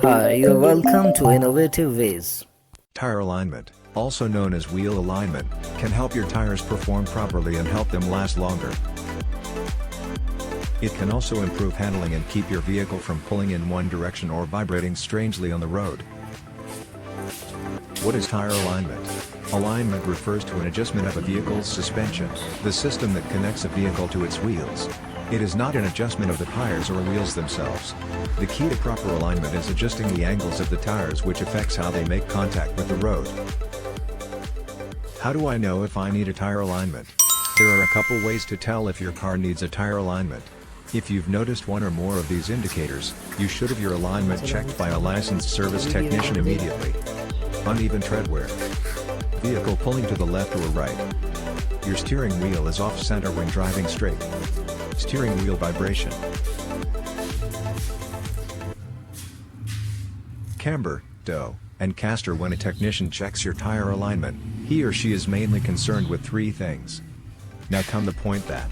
Hi, you're welcome to Innovative Ways. Tire alignment, also known as wheel alignment, can help your tires perform properly and help them last longer. It can also improve handling and keep your vehicle from pulling in one direction or vibrating strangely on the road. What is tire alignment? Alignment refers to an adjustment of a vehicle's suspension, the system that connects a vehicle to its wheels. It is not an adjustment of the tires or wheels themselves. The key to proper alignment is adjusting the angles of the tires, which affects how they make contact with the road. How do I know if I need a tire alignment? There are a couple ways to tell if your car needs a tire alignment. If you've noticed one or more of these indicators, you should have your alignment checked by a licensed service technician immediately. Uneven tread wear. Vehicle pulling to the left or right. Your steering wheel is off-center when driving straight. Steering wheel vibration. Camber, toe, and caster. When a technician checks your tire alignment, he or she is mainly concerned with three things. Now come the point that